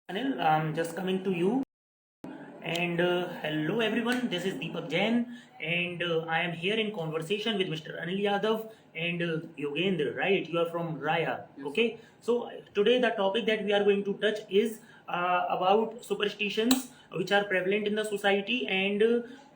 Anil, I'm just coming to you. And hello everyone, this is Deepak Jain, and I am here in conversation with Mr. Anil Yadav and Yogendra, right? You are from Raya, okay? So today the topic that we are going to touch is about superstitions which are prevalent in the society, and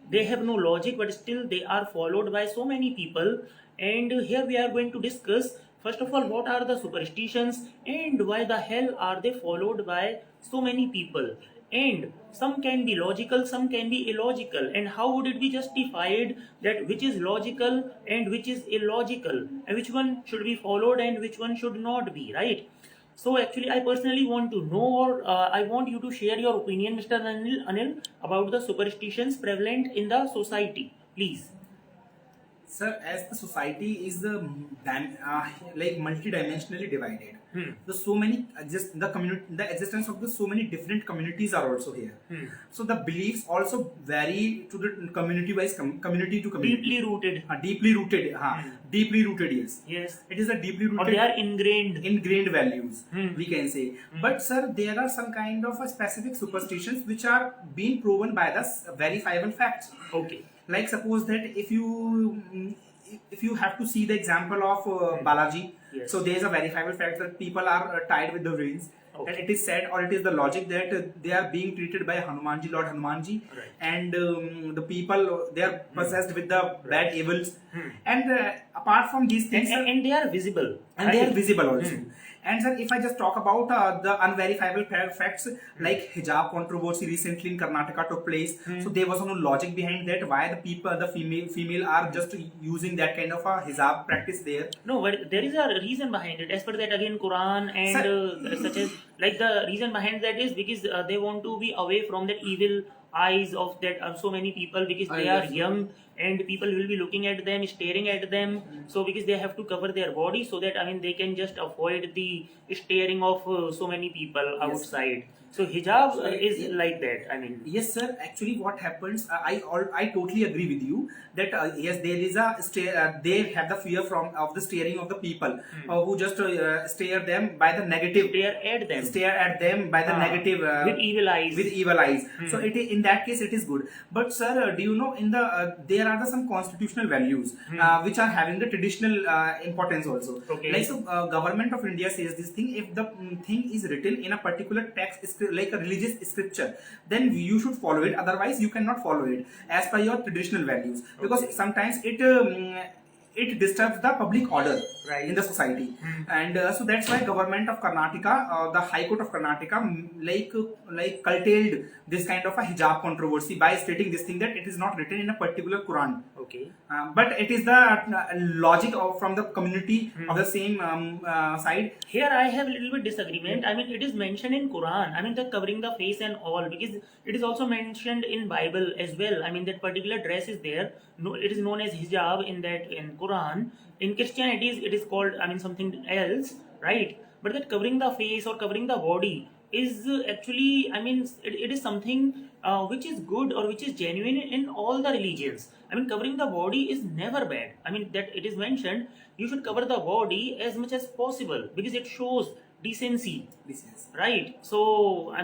they have no logic, but still they are followed by so many people. And here we are going to discuss first of all what are the superstitions and why the hell are they followed by so many people, and some can be logical, some can be illogical, and how would it be justified that which is logical and which is illogical, and which one should be followed and which one should not be, right? So actually I personally want to know, or I want you to share your opinion, Mr. Anil, about the superstitions prevalent in the society, please. Sir, as the society is like multidimensionally divided, so many just the community, the existence of the so many different communities are also here. So the beliefs also vary to the community wise, community to community. Deeply rooted. Deeply rooted. Deeply rooted. Yes. Yes. It is a deeply rooted. Or they are ingrained Values. We can say. But sir, there are some kind of specific superstitions which are being proven by the verifiable facts. Okay. Like suppose that if you have to see the example of Balaji, Yes. so there is a verifiable fact that people are tied with the reins. Okay. And it is said, or it is the logic that they are being treated by Hanumanji, Lord Hanumanji, Right. and the people they are possessed with the bad evils. And apart from these things, And they are visible. and they are right? visible also. And sir, if I just talk about the unverifiable facts, like hijab controversy recently in Karnataka took place, so there was no logic behind that. Why the female are just using that kind of a hijab practice there? No, but there is a reason behind it. As per that, again, Quran and such as like the reason behind that is because they want to be away from that evil eyes of that so many people, because they are young and people will be looking at them, staring at them. So because they have to cover their body, so that they can just avoid the staring of so many people outside. So hijab is like that. Yes, sir. Actually, what happens? I totally agree with you that yes, there is they have the fear of the staring of the people who just stare them by the negative. Stare at them by the negative with evil eyes. With evil eyes. So in that case it is good. But sir, do you know in the there are some constitutional values which are having the traditional importance also. Okay. Like so, government of India says this thing: if the thing is written in a particular text, like a religious scripture, then you should follow it. Otherwise, you cannot follow it as per your traditional values, because sometimes it disturbs the public order in the society. And so that's why government of Karnataka, the High Court of Karnataka, like curtailed this kind of a hijab controversy by stating this thing that it is not written in a particular Quran. Okay. But it is the logic from the community of the same side. Here I have a little bit disagreement. It is mentioned in Quran. That covering the face and all, because it is also mentioned in Bible as well. That particular dress is there. No, it is known as hijab in Quran. In Christianity, it is called something else, right? But that covering the face or covering the body is actually it is something which is good or which is genuine in all the religions. Covering the body is never bad. That it is mentioned you should cover the body as much as possible because it shows decency, right? So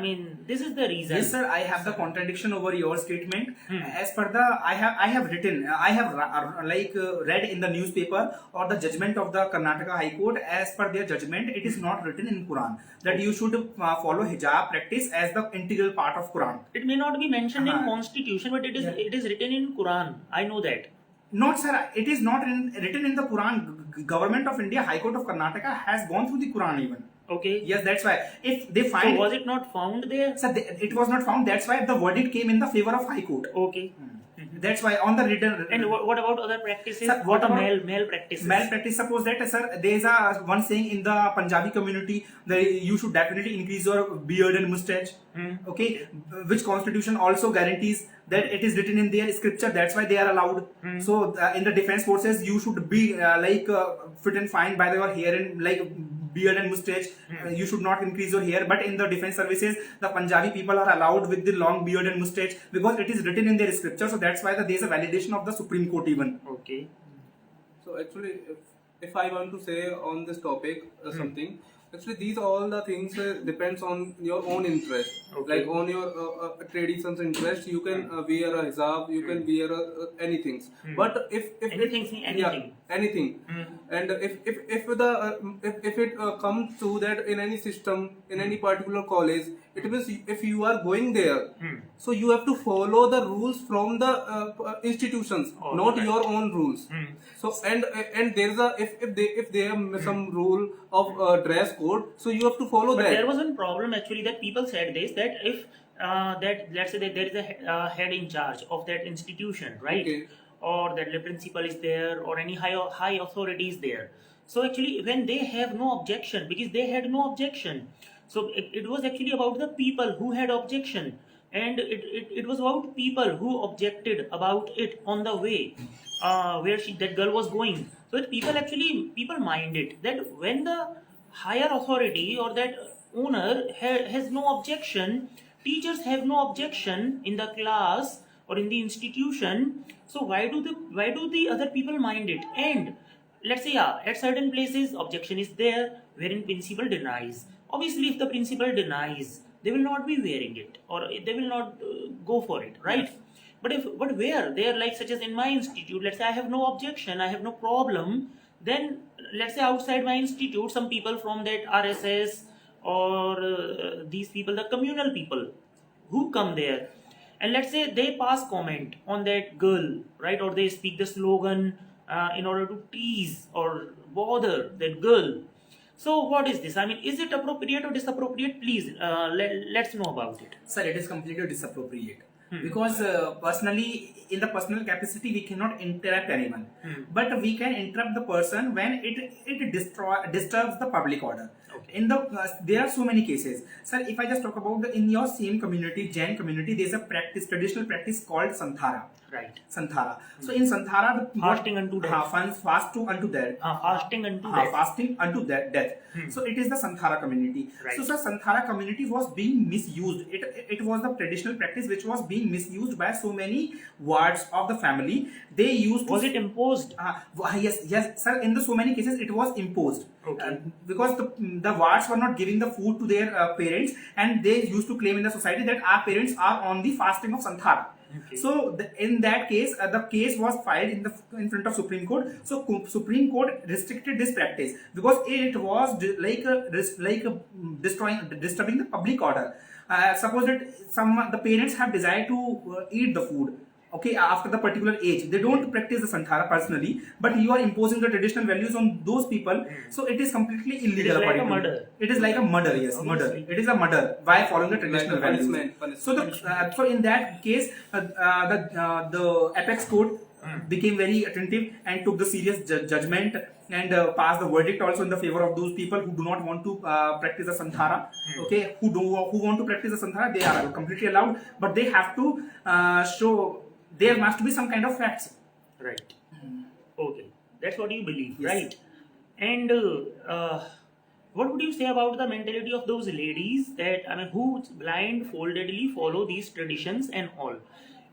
this is the reason. Yes, sir. I have the contradiction over your statement. As per the I have written read in the newspaper or the judgment of the Karnataka High Court. As per their judgment, it is not written in Quran that you should follow hijab practice as the integral part of Quran. It may not be mentioned in Constitution, but it is written in Quran. I know that. Not, sir. It is not written in the Quran. Government of India, High Court of Karnataka has gone through the Quran even. Okay. Yes, that's why. If they find, so was it not found there? Sir, it was not found. That's why the verdict came in the favor of High Court. Okay. That's why on the written. And what about other practices? Sir, what about male practices? Male practice. Suppose that, sir, there is a one saying in the Punjabi community that you should definitely increase your beard and mustache. Okay, which constitution also guarantees that it is written in their scripture. That's why they are allowed. So in the defense forces, you should be fit and fine by your hair and beard and mustache. You should not increase your hair. But in the defense services, the Punjabi people are allowed with the long beard and mustache because it is written in their scripture. So that's why there is a validation of the Supreme Court even. Okay. So actually, if I want to say on this topic something, Actually, these all the things depends on your own interest. Okay. Like on your traditions interest, you can wear a hijab, you can wear anything. But if Anything, it, anything. yeah, anything. And if it comes to that in any system, in any particular college, it means if you are going there, so you have to follow the rules from the institutions, Oh, not right. your own rules. So and there is a if they have some rule of dress code, so you have to follow But that. there was one problem actually that people said this, that if that let's say that there is a head in charge of that institution, right? Okay. Or that the principal is there, or any high authority is there. So actually, when they have no objection, because they had no objection, so it was actually about the people who had objection, and it was about people who objected about it on the way where that girl was going. So that people mind it that when the higher authority or that owner has no objection, teachers have no objection in the class or in the institution, so why do the other people mind it? And let's say, yeah, at certain places objection is there wherein principal denies. Obviously, if the principal denies, they will not be wearing it, or they will not go for it, right? But where they are, like such as in my institute, let's say I have no objection, I have no problem, then let's say outside my institute, some people from that RSS or these people, the communal people who come there, and let's say they pass comment on that girl, right? Or they speak the slogan in order to tease or bother that girl. So what is this? I mean, is it appropriate or disappropriate? Please, let's know about it. Sir, it is completely disappropriate. Because personally, in the personal capacity, we cannot interrupt anyone. But we can interrupt the person when it disturbs the public order. Okay. In the there are so many cases. Sir, if I just talk about in your same community, Jain community, there is a traditional practice called Santhara. Right. Santhara. So in Santhara, Fasting unto death. Fast to unto death. Fasting unto death. Fasting unto death. So it is the Santhara community. Right. So sir, Santhara community was being misused. It was the traditional practice which was being misused by so many wards of the family. They used to, Was it imposed? yes, sir. In the so many cases, it was imposed. Okay. Because the wards were not giving the food to their parents, and they used to claim in the society that our parents are on the fasting of Santhara. Okay. So in that case, the case was filed in front of Supreme Court. So Supreme Court restricted this practice because it was disturbing the public order. Suppose that the parents have desire to eat the food. Okay, after the particular age, they don't practice the Santhara personally, but you are imposing the traditional values on those people, so it is completely illegal. It is like a according to me. murder. It is like a murder, yes, Obviously. murder. It is a murder by following the traditional Like a values. punishment. So in that case, the apex court became very attentive and took the serious judgment and passed the verdict also in the favor of those people who do not want to practice the Santhara. Okay, who want to practice the Santhara, they are completely allowed, but they have to show. There must be some kind of facts. Right. Okay. That's what you believe, Yes. right? And what would you say about the mentality of those ladies that, I mean, who blindfoldedly follow these traditions and all?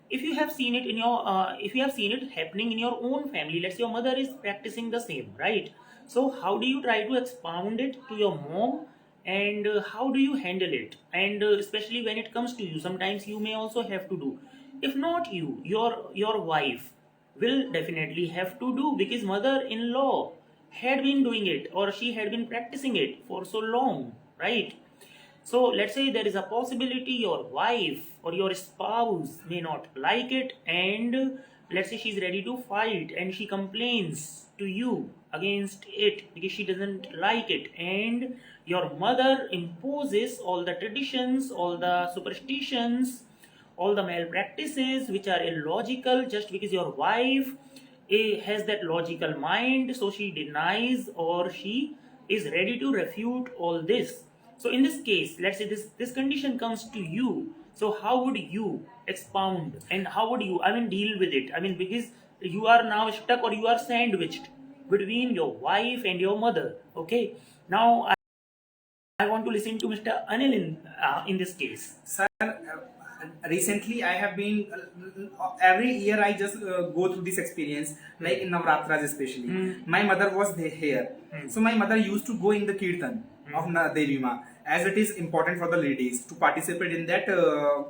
If you have seen it in your, if you have seen it happening in your own family, let's say your mother is practicing the same, right? So how do you try to expound it to your mom? And how do you handle it? And especially when it comes to you, sometimes you may also have to do. If not you, your wife will definitely have to do, because mother-in-law had been doing it, or she had been practicing it for so long, right? So let's say there is a possibility your wife or your spouse may not like it, and let's say she's ready to fight and she complains to you against it because she doesn't like it, and your mother imposes all the traditions, all the superstitions, all the malpractices which are illogical, just because your wife has that logical mind, so she denies or she is ready to refute all this. So in this case, let's say this condition comes to you, so how would you expound and how would you, I mean, deal with it? I mean, because you are now stuck or you are sandwiched between your wife and your mother. Okay, now I want to listen to Mr. Anil in this case. Sir, recently I have been every year I just go through this experience, like in Navratras especially. My mother was here, so my mother used to go in the kirtan. of Devi Ma, as it is important for the ladies to participate in that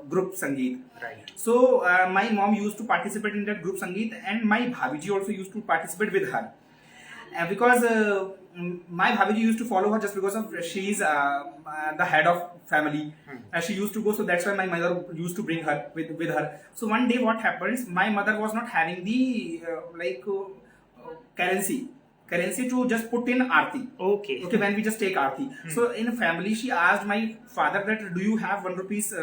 group Sangeet. Right. So my mom used to participate in that group Sangeet, and my Bhabiji also used to participate with her. Because my Bhabiji used to follow her just because of she is the head of family. She used to go, so that's why my mother used to bring her with her. So one day what happens, my mother was not having the currency to just put in aarti. Okay. Okay, when we just take aarti. So in a family, she asked my father that, do you have 1 rupees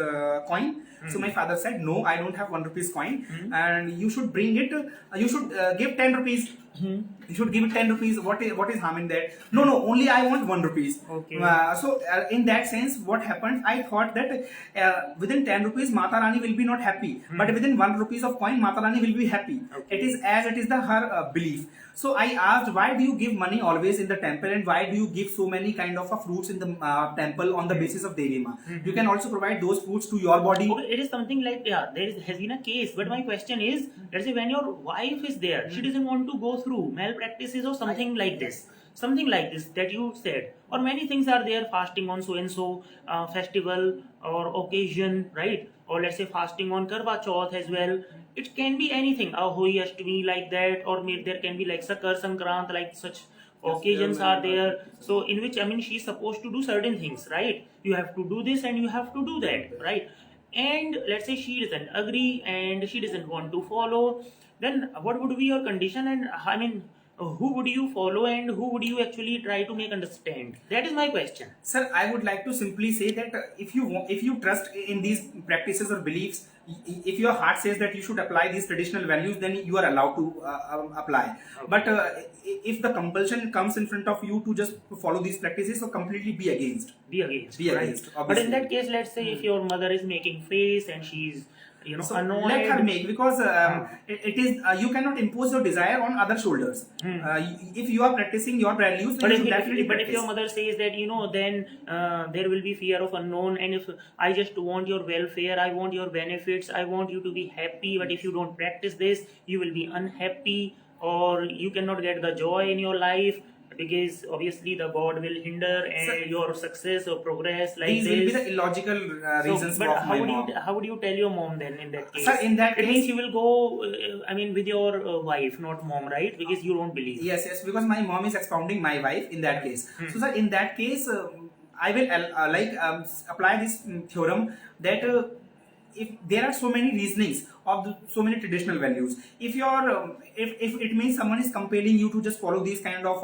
coin? So my father said, no, I don't have 1 rupees coin, and you should bring it. You should give 10 rupees. You should give it 10 rupees. What is harm in that? No, only I want 1 rupees. Okay. So in that sense, what happened? I thought that within 10 rupees, Mata Rani will be not happy, but within 1 rupees of coin, Mata Rani will be happy. Okay. It is the her belief. So I asked, why do you give money always in the temple, and why do you give so many kind of fruits in the temple on the basis of Devi Ma? You can also provide those fruits to your body. Okay, it is something like, has been a case, but my question is, let's say when your wife is there, she doesn't want to go through malpractices or something like this. Something like this that you said, or many things are there, fasting on so and so festival or occasion, right? Or let's say fasting on Karwa Chauth as well. It can be anything, Holi Ashtami like that, or maybe there can be like Sakar Sankrant, like such occasions are there. So in which, I mean, she's supposed to do certain things, right? You have to do this and you have to do that, right? And let's say she doesn't agree and she doesn't want to follow, then what would be your condition? And I mean, who would you follow and who would you actually try to make understand? That is my question. Sir, I would like to simply say that if you trust in these practices or beliefs, if your heart says that you should apply these traditional values, then you are allowed to apply. Okay. But if the compulsion comes in front of you to just follow these practices, so completely be against. Be against. Be right? against, But obviously. in that case, let's say if your mother is making face and she's So annoyed. let her make, because it is you cannot impose your desire on other shoulders. If you are practicing your values, then But you if, should definitely but if practice. your mother says that, then there will be fear of unknown, and if I just want your welfare, I want your benefits, I want you to be happy, but if you don't practice this, you will be unhappy, or you cannot get the joy in your life, because obviously the God will hinder and your success or progress like These this. will be the illogical reasons but of my mom. how would you tell your mom then in that case? Sir, in that it case, means you will go, with your wife, not mom, right? Because you don't believe. Yes, because my mom is expounding my wife in that case. So, sir, in that case, I will apply this theorem that if there are so many reasonings of so many traditional values, if it means someone is compelling you to just follow these kind of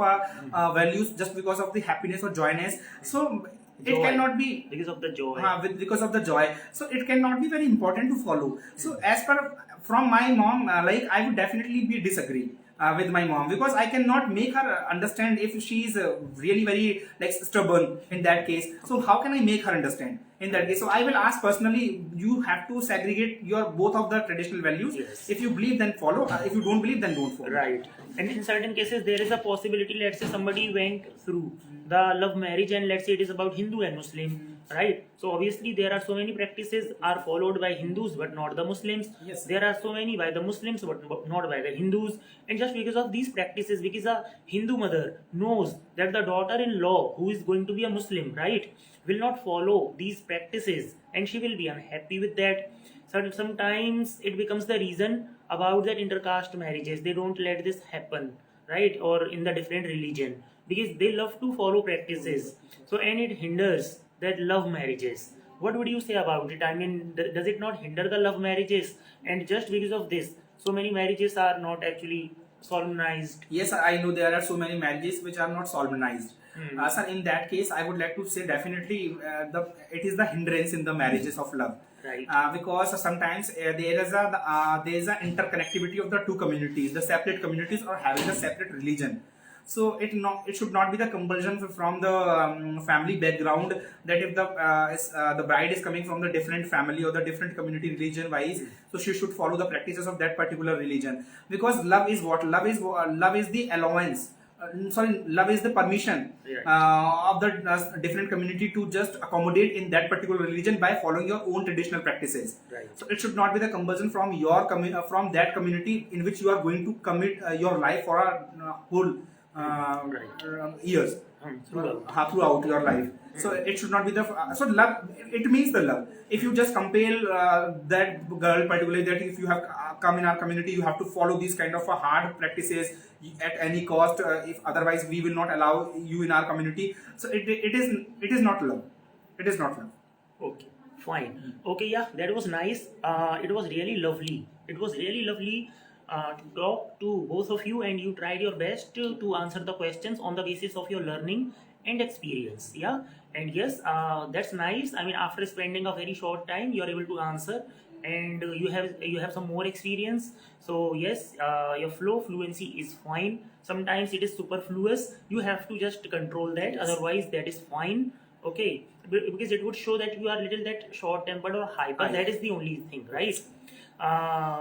values just because of the happiness or joyness, so it Joy. cannot be Because of the joy. because of the joy, so it cannot be very important to follow. So as per from my mom, I would definitely be disagree with my mom, because I cannot make her understand if she is really very stubborn in that case. So how can I make her understand in that case? So I will ask personally, you have to segregate your both of the traditional values. Yes. If you believe, then follow. If you don't believe, then don't follow. Right. And in certain cases, there is a possibility, let's say somebody went through the love marriage, and let's say it is about Hindu and Muslim, right? So obviously there are so many practices are followed by Hindus but not the Muslims. Yes. There are so many by the Muslims but not by the Hindus. And just because of these practices, because a Hindu mother knows that the daughter-in-law who is going to be a Muslim, right, will not follow these practices, and she will be unhappy with that. So sometimes it becomes the reason about that intercaste marriages. They don't let this happen, right? Or in the different religion, because they love to follow practices. So and it hinders that love marriages. What would you say about it? I mean, does it not hinder the love marriages? And just because of this, so many marriages are not actually solemnized. Yes, I know there are so many marriages which are not solemnized. Sir, in that case, I would like to say definitely it is the hindrance in the marriages of love. Right. Because sometimes there is a interconnectivity of the two communities, the separate communities, or having a separate religion. So it should not be the compulsion from the family background that if the bride is coming from the different family or the different community religion wise, so she should follow the practices of that particular religion. Because love is what? Love is the allowance. Love is the permission of the different community to just accommodate in that particular religion by following your own traditional practices. Right. So it should not be the compulsion from your from that community in which you are going to commit your life for a whole years. throughout your life. So it should not be the so love. It means the love. If you just compel that girl particularly, that if you have come in our community, you have to follow these kind of hard practices at any cost. If otherwise we will not allow you in our community. So it is not love. It is not love. Okay, fine. Okay, yeah, that was nice. It was really lovely. It was really lovely to talk to both of you, and you tried your best to answer the questions on the basis of your learning and experience. Yeah, and yes, that's nice. I mean, after spending a very short time, you are able to answer, and you have some more experience. So yes, your fluency is fine. Sometimes it is superfluous. You have to just control that. Yes. Otherwise, that is fine. Okay, because it would show that you are little that short tempered or hyper. That is the only thing, right?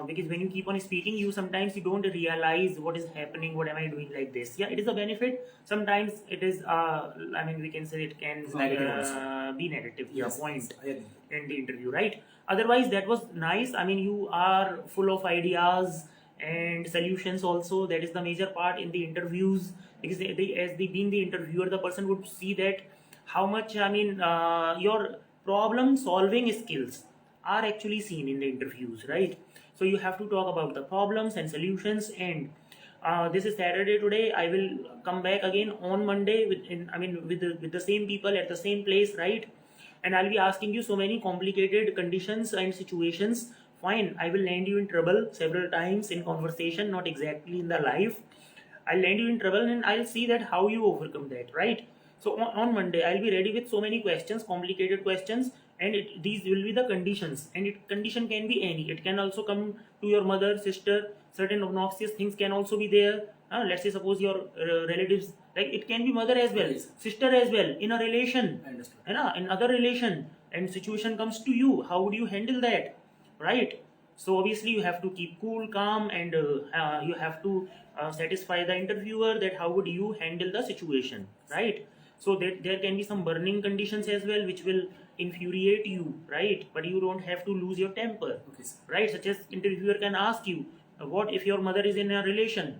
Because when you keep on speaking, you sometimes you don't realize what is happening. What am I doing like this? Yeah, it is a benefit. Sometimes it is. I mean, we can say it can It's negative also. be negative. Yeah, Yes, point I agree. in the interview, right? Otherwise, that was nice. I mean, you are full of ideas and solutions also. That is the major part in the interviews, because as they being the interviewer, the person would see that how much, I mean, your problem solving skills are actually seen in the interviews, right? So you have to talk about the problems and solutions. And this is Saturday today. I will come back again on Monday with the same people at the same place, right? And I'll be asking you so many complicated conditions and situations. Fine, I will land you in trouble several times in conversation, not exactly in the life. I'll land you in trouble, and I'll see that how you overcome that, right? So on Monday, I'll be ready with so many questions, complicated questions, and these will be the conditions. And condition can be any. It can also come to your mother, sister. Certain obnoxious things can also be there. Let's say suppose your relatives, like it can be mother as well, Yes. sister as well, in a relation, I understand. in other relation, and situation comes to you. How would you handle that, right? So obviously you have to keep cool, calm, and you have to satisfy the interviewer that how would you handle the situation, right? So that there can be some burning conditions as well, which will infuriate you, right? But you don't have to lose your temper, Okay, sir. right? Such as interviewer can ask you, what if your mother is in a relation,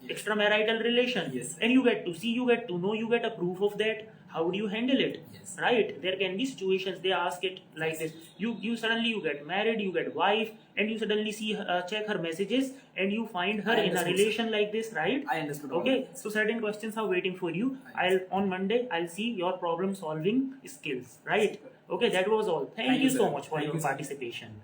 Yes. extramarital relation, Yes. and you get to see, you get to know, you get a proof of that. How would you handle it? Yes. Right? There can be situations they ask it like this. You suddenly you get married, you get wife, and you suddenly see check her messages, and you find her I in a understood, relation like this, right? I understood all Okay, that. so certain questions are waiting for you. I I'll on Monday I'll see your problem solving skills, right? Okay, that was all. Thank you so sir. much for Thank your you, sir. participation.